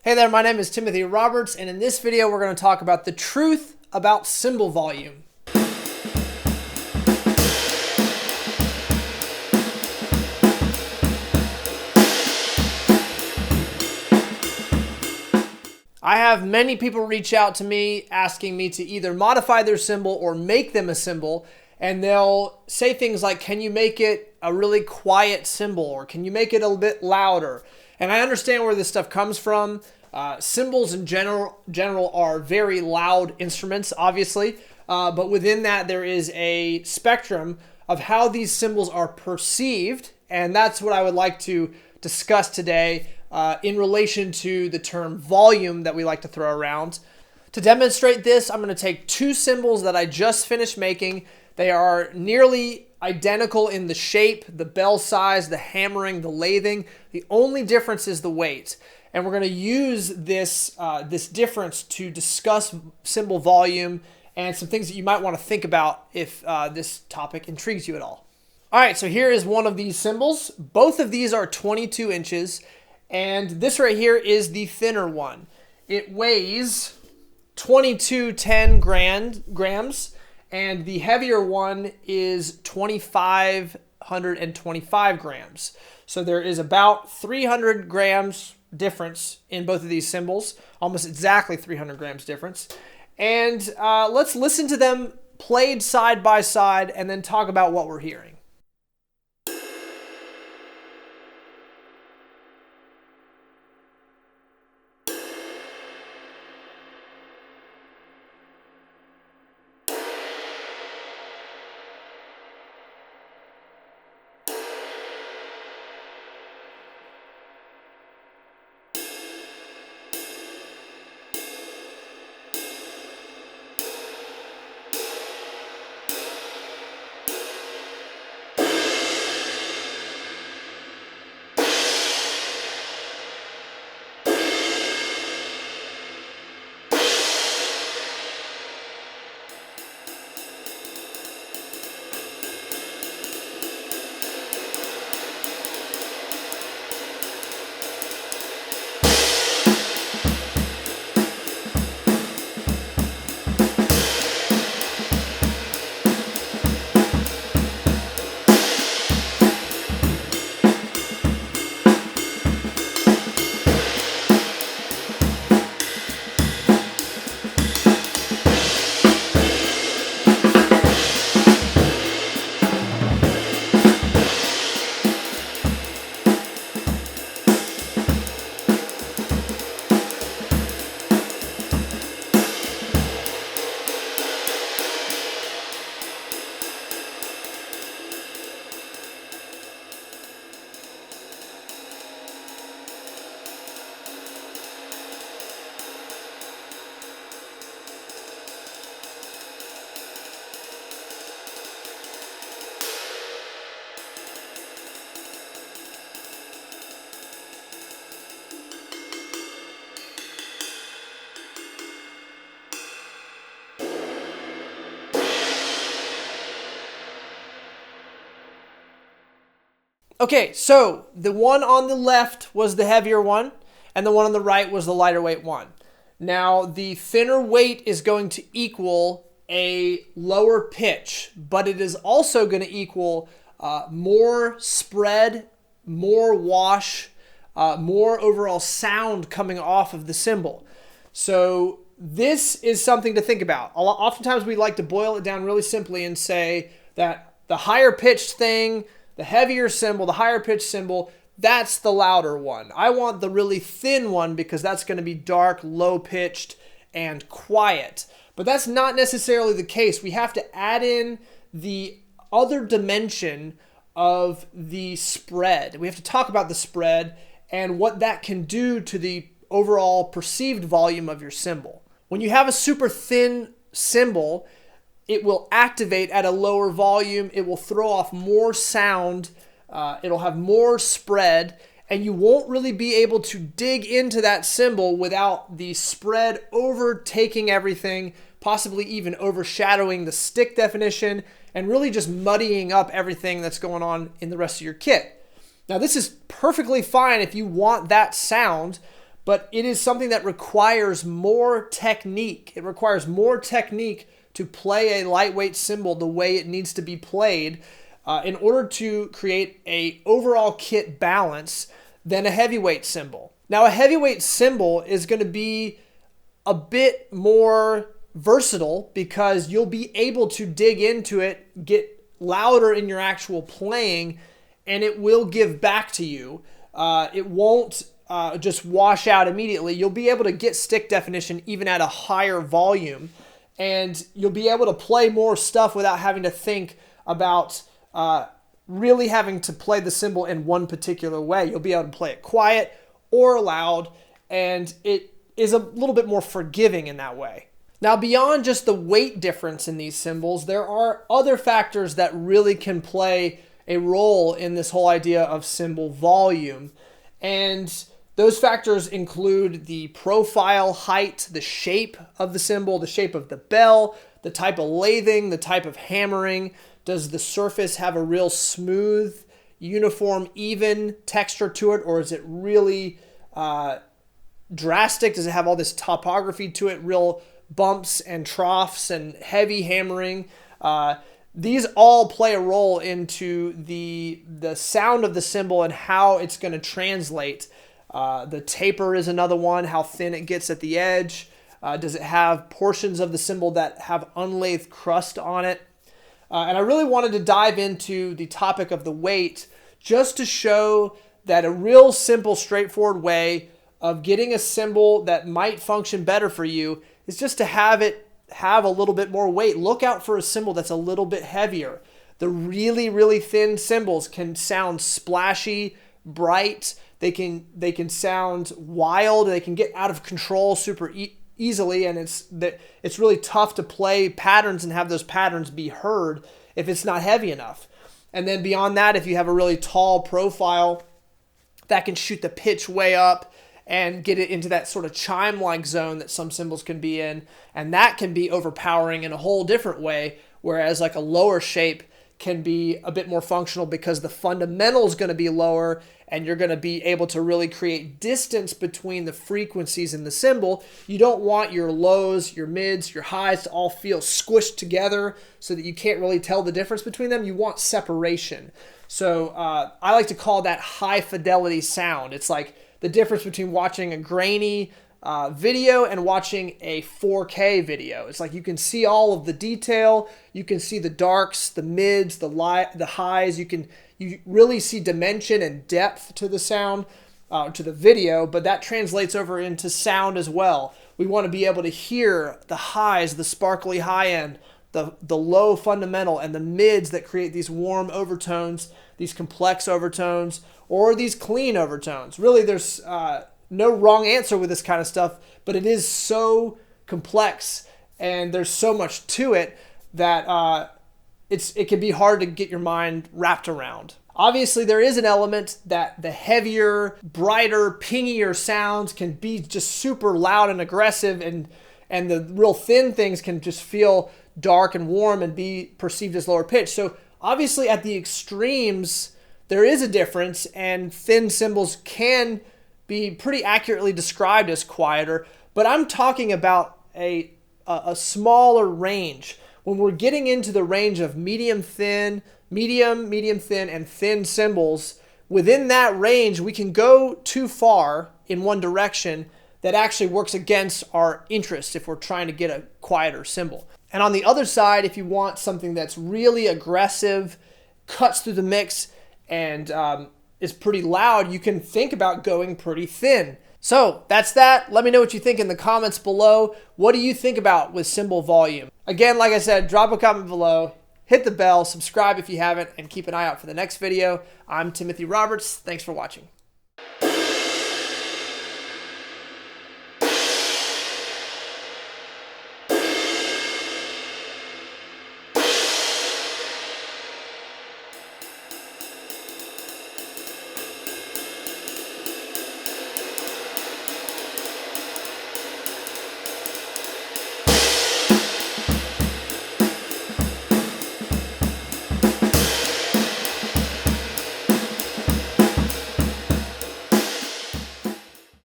Hey there, my name is Timothy Roberts, and in this video we're going to talk about the truth about cymbal volume. I have many people reach out to me asking me to either modify their cymbal or make them a cymbal, and they'll say things like, can you make it a really quiet cymbal, or can you make it a little bit louder? And I understand where this stuff comes from. Cymbals in general are very loud instruments, obviously, but within that there is a spectrum of how these cymbals are perceived, and that's what I would like to discuss today in relation to the term volume that we like to throw around. To demonstrate this, I'm going to take two cymbals that I just finished making. They are nearly identical in the shape, the bell size, the hammering, the lathing. The only difference is the weight. And we're going to use this difference to discuss cymbal volume and some things that you might want to think about if this topic intrigues you at all. All right, so here is one of these cymbals. Both of these are 22 inches, and this right here is the thinner one. It weighs 2210 grams, and the heavier one is 2525 grams. So there is about 300 grams difference in both of these cymbals, almost exactly 300 grams difference. And let's listen to them played side by side and then talk about what we're hearing. Okay, so the one on the left was the heavier one, and the one on the right was the lighter weight one. Now, the thinner weight is going to equal a lower pitch, but it is also going to equal more spread, more wash, more overall sound coming off of the cymbal. So this is something to think about. Oftentimes we like to boil it down really simply and say that the higher pitched thing, the heavier cymbal, the higher pitched cymbal, that's the louder one. I want the really thin one because that's going to be dark, low pitched, and quiet. But that's not necessarily the case. We have to add in the other dimension of the spread. We have to talk about the spread and what that can do to the overall perceived volume of your cymbal. When you have a super thin cymbal, it will activate at a lower volume, it will throw off more sound, it'll have more spread, and you won't really be able to dig into that cymbal without the spread overtaking everything, possibly even overshadowing the stick definition, and really just muddying up everything that's going on in the rest of your kit. Now, this is perfectly fine if you want that sound, but it is something that requires more technique. It requires more technique to play a lightweight cymbal the way it needs to be played in order to create an overall kit balance than a heavyweight cymbal. Now, a heavyweight cymbal is going to be a bit more versatile because you'll be able to dig into it, get louder in your actual playing, and it will give back to you. It won't just wash out immediately. You'll be able to get stick definition even at a higher volume, and you'll be able to play more stuff without having to think about really having to play the cymbal in one particular way. You'll be able to play it quiet or loud, and it is a little bit more forgiving in that way. Now, beyond just the weight difference in these cymbals, there are other factors that really can play a role in this whole idea of cymbal volume. And those factors include the profile height, the shape of the cymbal, the shape of the bell, the type of lathing, the type of hammering. Does the surface have a real smooth, uniform, even texture to it, or is it really drastic? Does it have all this topography to it, real bumps and troughs and heavy hammering? These all play a role into the sound of the cymbal and how it's going to translate. The taper is another one, how thin it gets at the edge. Does it have portions of the cymbal that have unlathed crust on it? And I really wanted to dive into the topic of the weight just to show that a real simple, straightforward way of getting a cymbal that might function better for you is just to have it have a little bit more weight. Look out for a cymbal that's a little bit heavier. The really, really thin cymbals can sound splashy, bright. They can sound wild. They can get out of control super easily, and it's really tough to play patterns and have those patterns be heard if it's not heavy enough. And then beyond that, if you have a really tall profile, that can shoot the pitch way up and get it into that sort of chime-like zone that some cymbals can be in, and that can be overpowering in a whole different way, whereas like a lower shape can be a bit more functional because the fundamental is going to be lower and you're going to be able to really create distance between the frequencies in the cymbal. You don't want your lows, your mids, your highs to all feel squished together so that you can't really tell the difference between them. You want separation. So I like to call that high fidelity sound. It's like the difference between watching a grainy video and watching a 4K video. It's like you can see all of the detail, you can see the darks, the mids, the highs, you really see dimension and depth to the sound, to the video, but that translates over into sound as well. We want to be able to hear the highs, the sparkly high end, the low fundamental, and the mids that create these warm overtones, these complex overtones, or these clean overtones. Really, there's no wrong answer with this kind of stuff, but it is so complex and there's so much to it that it can be hard to get your mind wrapped around. Obviously, there is an element that the heavier, brighter, pingier sounds can be just super loud and aggressive, and the real thin things can just feel dark and warm and be perceived as lower pitch. So obviously at the extremes, there is a difference, and thin cymbals can be pretty accurately described as quieter, but I'm talking about a smaller range. When we're getting into the range of medium thin, and thin cymbals, within that range, we can go too far in one direction that actually works against our interest if we're trying to get a quieter cymbal. And on the other side, if you want something that's really aggressive, cuts through the mix, and is pretty loud, you can think about going pretty thin. So that's that. Let me know what you think in the comments below. What do you think about with cymbal volume? Again, like I said, drop a comment below, hit the bell, subscribe if you haven't, and keep an eye out for the next video. I'm Timothy Roberts. Thanks for watching.